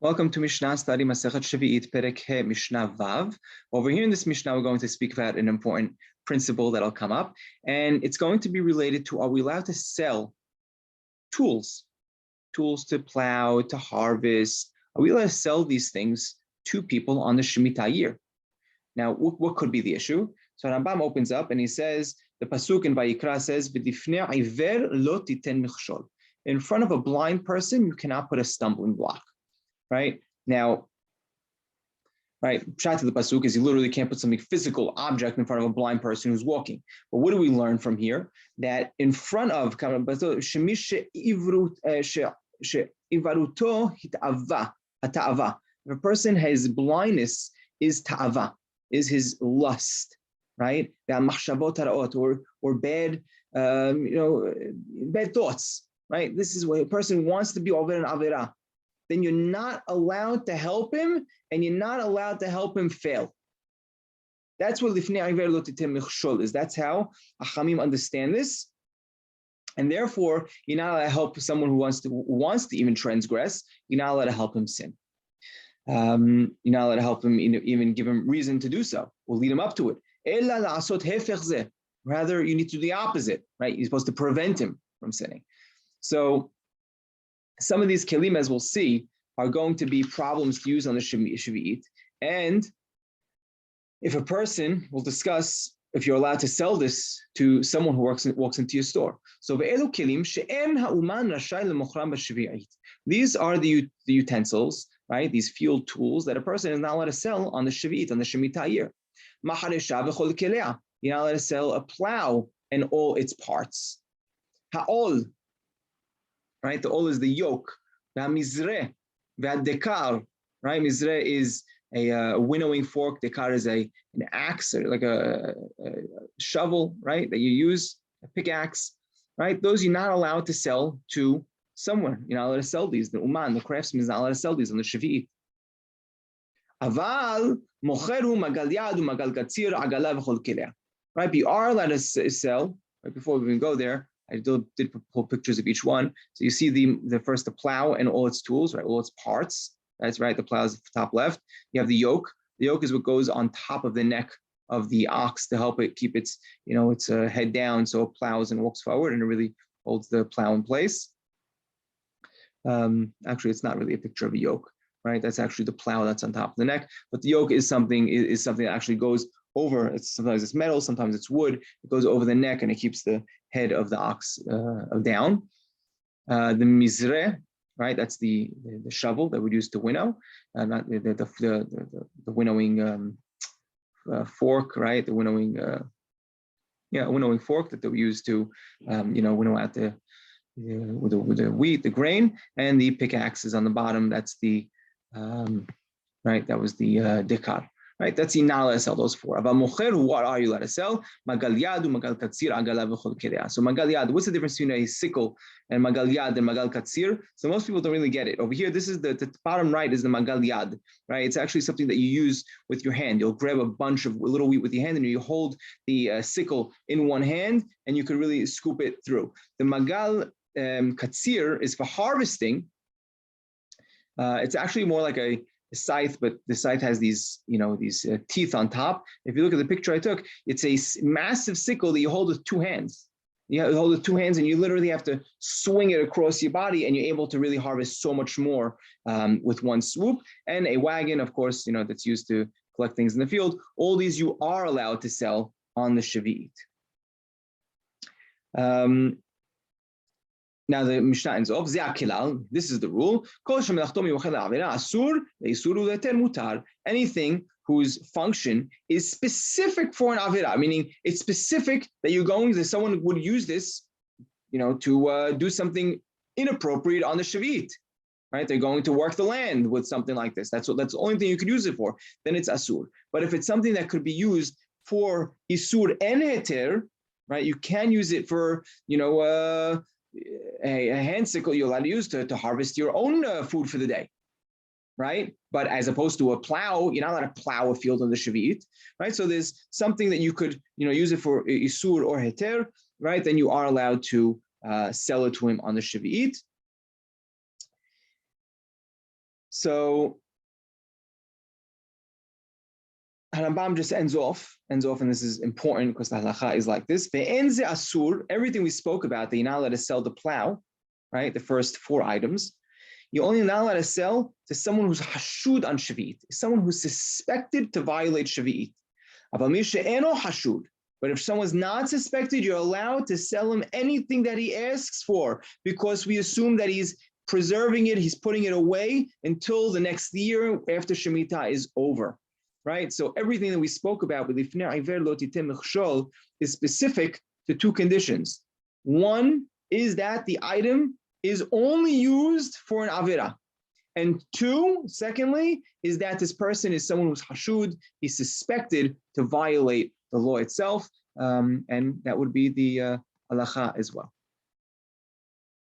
Welcome to Mishna study Masechet Sheviit Perek He Mishnah Vav. Over here in this Mishnah, we're going to speak about an important principle that'll come up, and it's going to be related to: are we allowed to sell tools to plow, to harvest? Are we allowed to sell these things to people on the Shemitah year? Now, what could be the issue? So Rambam opens up and he says, the pasuk in Vayikra says, "V'difnei iver lo titen michshol." In front of a blind person, you cannot put a stumbling block. Right now, pshat to the pasuk is you literally can't put something physical object in front of a blind person who's walking. But what do we learn from here? That in front of if a person has blindness, is ta'ava, is his lust, right? Or bad, bad thoughts, right? This is where a person wants to be over an avera. Then you're not allowed to help him, and you're not allowed to help him fail. That's what lifnei iver lo titen michshol is. That's how Achamim understand this, and therefore you're not allowed to help someone who wants to even transgress. You're not allowed to help him sin. You're not allowed to help him, even give him reason to do so, or lead him up to it. Rather, you need to do the opposite, right? You're supposed to prevent him from sinning. So some of these kelim, as we'll see, are going to be problems to use on the Sheviit. And if a person, we'll discuss if you're allowed to sell this to someone who walks into your store. So these are the utensils, right? These field tools that a person is not allowed to sell on the Sheviit, on the Shemitah year. You're not allowed to sell a plow and all its parts. Ha'ol, right? The ol is the yoke. Mizre, dekar, right? Mizre is a winnowing fork. Dekar is an axe, or like a shovel, right? That you use, a pickaxe, right? Those you're not allowed to sell to someone. You're not allowed to sell these. The uman, the craftsman, is not allowed to sell these on the Sheviit. Aval mocheru magal yad umagal katsir agala v'chol kelea. Right? But you are allowed to sell. Right before we even go there, I did pull pictures of each one. So you see the first, the plow and all its tools, right? All its parts. That's right. The plow is top left. You have the yoke. The yoke is what goes on top of the neck of the ox to help it keep its head down, so it plows and walks forward, and it really holds the plow in place. Actually, it's not really a picture of a yoke, right? That's actually the plow that's on top of the neck. But the yoke is something that actually goes over. Sometimes it's metal, sometimes it's wood. It goes over the neck and it keeps the head of the ox down. The mizre, right? That's the shovel that we use to winnow, not the winnowing fork, right? The winnowing winnowing fork that we use to winnow out with the wheat, the grain, and the pickaxe is on the bottom. That's the right. That was the dekar. Right, that's you're not allowed to sell those for. What are you allowed to sell? Magal yad, magal katsir, agala v'chol kelea. So magal yad, what's the difference between a sickle and magal yad and magal katsir? So most people don't really get it. Over here, this is the bottom right is the magal yad, right? It's actually something that you use with your hand. You'll grab a bunch of little wheat with your hand, and you hold the sickle in one hand, and you could really scoop it through. The magal katsir is for harvesting. It's actually more like a scythe, but the scythe has these teeth on top. If you look at the picture I took, it's a massive sickle that you hold with two hands. You hold it with two hands, and you literally have to swing it across your body, and you're able to really harvest so much more with one swoop. And a wagon, of course, that's used to collect things in the field. All these you are allowed to sell on the Sheviit. Now the Mishnah ends off, this is the rule. Anything whose function is specific for an avera, meaning it's specific that someone would use this, to do something inappropriate on the Sheviit, right? They're going to work the land with something like this. That's the only thing you could use it for. Then it's asur. But if it's something that could be used for isur and heter, right? You can use it for, a hand sickle you're allowed to use to harvest your own food for the day, right? But as opposed to a plow, you're not allowed to plow a field on the Sheviit, right? So there's something that you could, use it for isur or heter, right? Then you are allowed to sell it to him on the Sheviit. So Rambam just ends off, and this is important because the halacha is like this. Ve'enze asur, everything we spoke about, that you're not allowed to sell the plow, right? The first 4 items. You're only not allowed to sell to someone who's hashud on Sheviit, someone who's suspected to violate Sheviit. But if someone's not suspected, you're allowed to sell him anything that he asks for, because we assume that he's preserving it, he's putting it away until the next year after Shemitah is over, right? So everything that we spoke about with Lifnei Iver Lo Titem Mechshol is specific to 2 conditions. One is that the item is only used for an avera. And 2, secondly, is that this person is someone who's hashud, he's suspected to violate the law itself, and that would be the halacha as well.